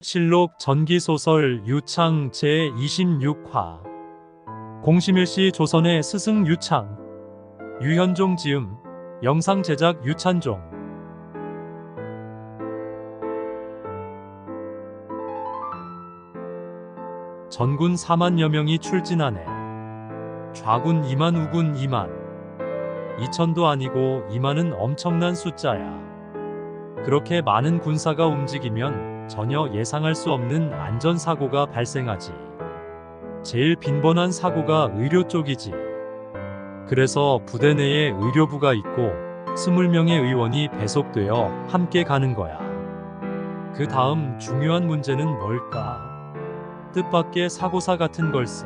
실록 전기소설 유창 제26화 공시밀시 조선의 스승 유창 유현종 지음 영상 제작 유찬종 전군 4만여 명이 출진하네. 좌군 2만 우군 2만 2천도 아니고 2만은 엄청난 숫자야. 그렇게 많은 군사가 움직이면 전혀 예상할 수 없는 안전사고가 발생하지. 제일 빈번한 사고가 의료 쪽이지. 그래서 부대 내에 의료부가 있고 20명의 의원이 배속되어 함께 가는 거야. 그 다음 중요한 문제는 뭘까? 뜻밖의 사고사 같은 걸세.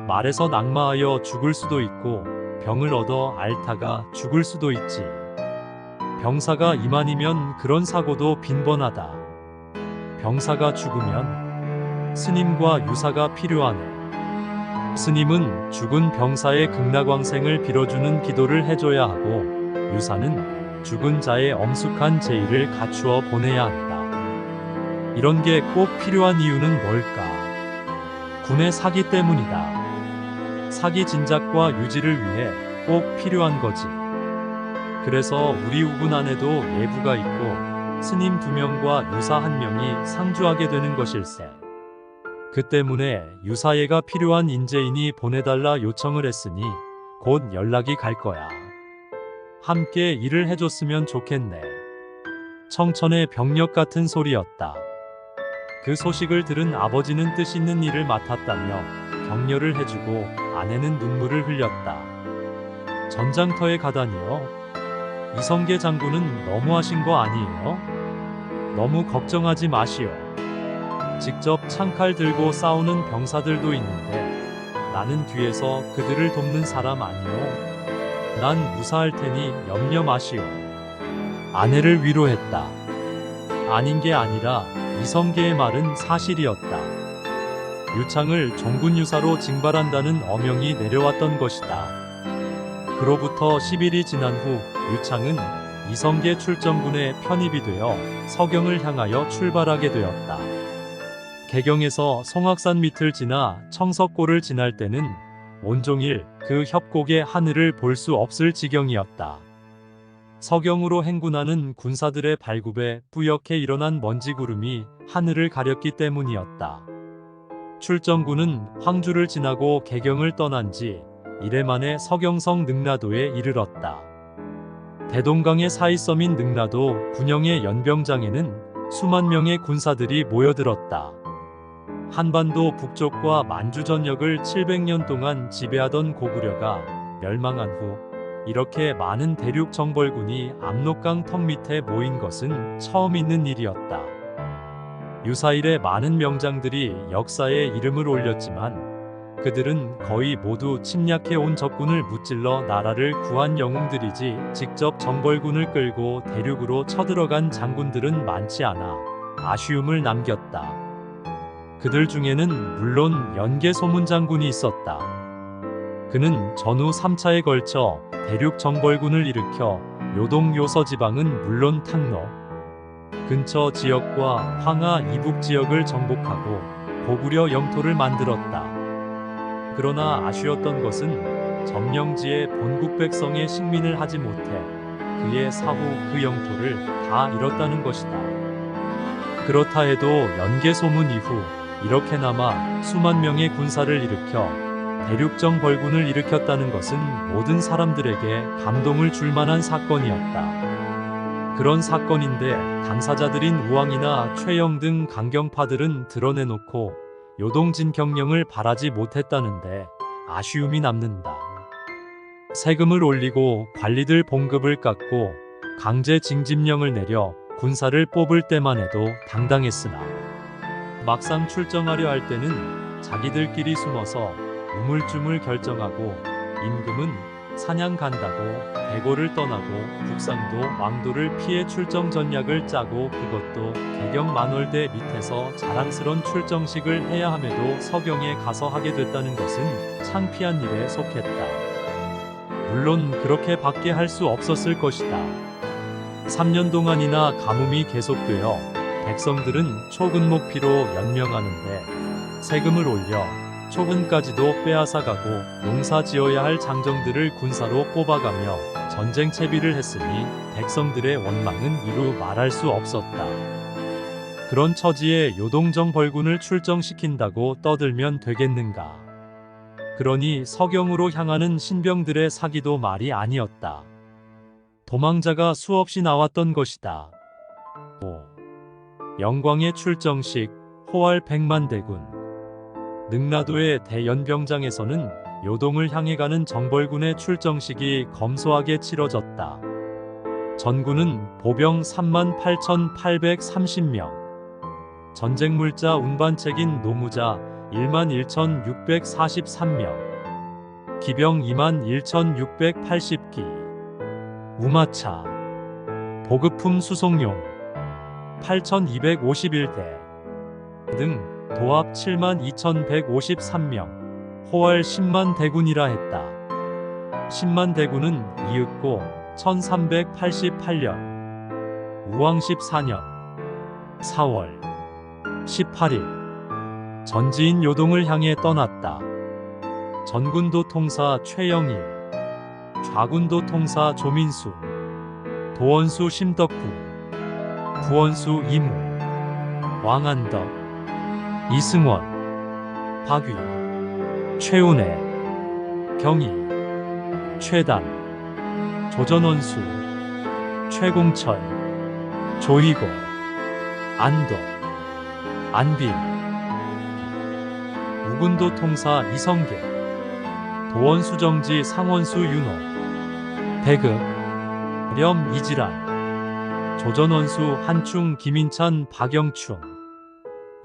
말에서 낙마하여 죽을 수도 있고 병을 얻어 앓다가 죽을 수도 있지. 병사가 2만이면 그런 사고도 빈번하다. 병사가 죽으면 스님과 유사가 필요하네. 스님은 죽은 병사의 극락왕생을 빌어주는 기도를 해줘야 하고 유사는 죽은 자의 엄숙한 제의를 갖추어 보내야 한다. 이런 게 꼭 필요한 이유는 뭘까? 군의 사기 때문이다. 사기 진작과 유지를 위해 꼭 필요한 거지. 그래서 우리 우군 안에도 예부가 있고 스님 2명과 유사 1명이 상주하게 되는 것일세. 그 때문에 유사예가 필요한 인재인이 보내달라 요청을 했으니 곧 연락이 갈 거야. 함께 일을 해줬으면 좋겠네. 청천의 병력 같은 소리였다. 그 소식을 들은 아버지는 뜻있는 일을 맡았다며 격려를 해주고 아내는 눈물을 흘렸다. 전장터에 가다니요? 이성계 장군은 너무하신 거 아니에요? 너무 걱정하지 마시오. 직접 창칼 들고 싸우는 병사들도 있는데 나는 뒤에서 그들을 돕는 사람 아니오. 난 무사할 테니 염려 마시오. 아내를 위로했다. 아닌 게 아니라 이성계의 말은 사실이었다. 유창을 종군유사로 징발한다는 어명이 내려왔던 것이다. 그로부터 10일이 지난 후 유창은 이성계 출정군에 편입이 되어 서경을 향하여 출발하게 되었다. 개경에서 송악산 밑을 지나 청석골을 지날 때는 온종일 그 협곡의 하늘을 볼 수 없을 지경이었다. 서경으로 행군하는 군사들의 발굽에 뿌옇게 일어난 먼지구름이 하늘을 가렸기 때문이었다. 출정군은 황주를 지나고 개경을 떠난 지 이래 만에 서경성 능라도에 이르렀다. 대동강의 사이섬인 능라도 군영의 연병장에는 수만 명의 군사들이 모여들었다. 한반도 북쪽과 만주 전역을 700년 동안 지배하던 고구려가 멸망한 후 이렇게 많은 대륙 정벌군이 압록강 턱 밑에 모인 것은 처음 있는 일이었다. 유사일에 많은 명장들이 역사에 이름을 올렸지만 그들은 거의 모두 침략해 온 적군을 무찔러 나라를 구한 영웅들이지 직접 정벌군을 끌고 대륙으로 쳐들어간 장군들은 많지 않아 아쉬움을 남겼다. 그들 중에는 물론 연개소문 장군이 있었다. 그는 전후 3차에 걸쳐 대륙 정벌군을 일으켜 요동 요서 지방은 물론 탕로 근처 지역과 황하 이북 지역을 정복하고 고구려 영토를 만들었다. 그러나 아쉬웠던 것은 점령지에 본국 백성의 식민을 하지 못해 그의 사후 그 영토를 다 잃었다는 것이다. 그렇다 해도 연개소문 이후 이렇게나마 수만 명의 군사를 일으켜 대륙정벌군을 일으켰다는 것은 모든 사람들에게 감동을 줄 만한 사건이었다. 그런 사건인데 당사자들인 우왕이나 최영 등 강경파들은 드러내놓고 요동진경령을 바라지 못했다는데 아쉬움이 남는다. 세금을 올리고 관리들 봉급을 깎고 강제 징집령을 내려 군사를 뽑을 때만 해도 당당했으나 막상 출정하려 할 때는 자기들끼리 숨어서 우물쭈물 결정하고 임금은 사냥 간다고 대고를 떠나고 국상도 왕도를 피해 출정 전략을 짜고 그것도 개경 만월대 밑에서 자랑스런 출정식을 해야 함에도 서경에 가서 하게 됐다는 것은 창피한 일에 속했다. 물론 그렇게 밖에 할 수 없었을 것이다. 3년 동안이나 가뭄이 계속되어 백성들은 초근목피로 연명하는데 세금을 올려 초근까지도 빼앗아가고 농사 지어야 할 장정들을 군사로 뽑아가며 전쟁 채비를 했으니 백성들의 원망은 이루 말할 수 없었다. 그런 처지에 요동정 벌군을 출정시킨다고 떠들면 되겠는가. 그러니 서경으로 향하는 신병들의 사기도 말이 아니었다. 도망자가 수없이 나왔던 것이다. 5. 영광의 출정식, 호활 백만대군. 능라도의 대연병장에서는 요동을 향해 가는 정벌군의 출정식이 검소하게 치러졌다. 전군은 보병 38,830명, 전쟁물자 운반책인 노무자 11,643명, 기병 21,680기, 우마차, 보급품 수송용 8,251대 등 도합 72,153명, 호활 10만 대군이라 했다. 10만 대군은 이윽고 1388년 우왕 14년 4월 18일 전지인 요동을 향해 떠났다. 전군도 통사 최영일, 좌군도 통사 조민수, 도원수 심덕구, 부원수 이무, 왕한덕, 이승원, 박위, 최운해, 경희, 최단, 조전원수, 최공철, 조이고, 안도, 안빈, 우군도 통사 이성계, 도원수 정지 상원수 윤호, 대급, 렴 이지란, 조전원수 한충 김인찬 박영충,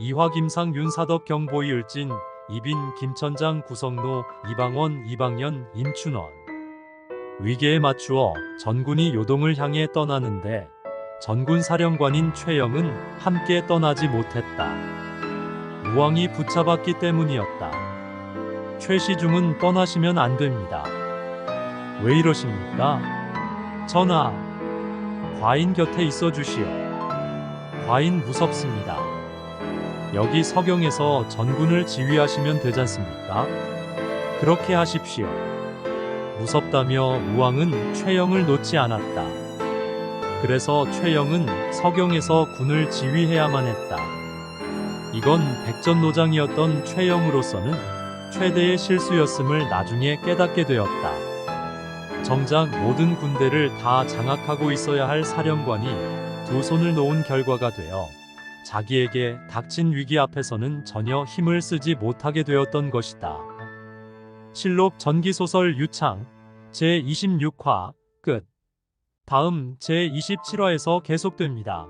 이화 김상 윤사덕 경보이 을진 이빈 김천장 구성로 이방원 이방연 임춘원. 위계에 맞추어 전군이 요동을 향해 떠나는데 전군 사령관인 최영은 함께 떠나지 못했다. 우왕이 붙잡았기 때문이었다. 최시중은 떠나시면 안 됩니다. 왜 이러십니까? 전하, 과인 곁에 있어 주시오. 과인 무섭습니다. 여기 서경에서 전군을 지휘하시면 되잖습니까? 그렇게 하십시오. 무섭다며 우왕은 최영을 놓지 않았다. 그래서 최영은 서경에서 군을 지휘해야만 했다. 이건 백전노장이었던 최영으로서는 최대의 실수였음을 나중에 깨닫게 되었다. 정작 모든 군대를 다 장악하고 있어야 할 사령관이 두 손을 놓은 결과가 되어 자기에게 닥친 위기 앞에서는 전혀 힘을 쓰지 못하게 되었던 것이다. 실록 전기소설 유창 제26화 끝. 다음 제27화에서 계속됩니다.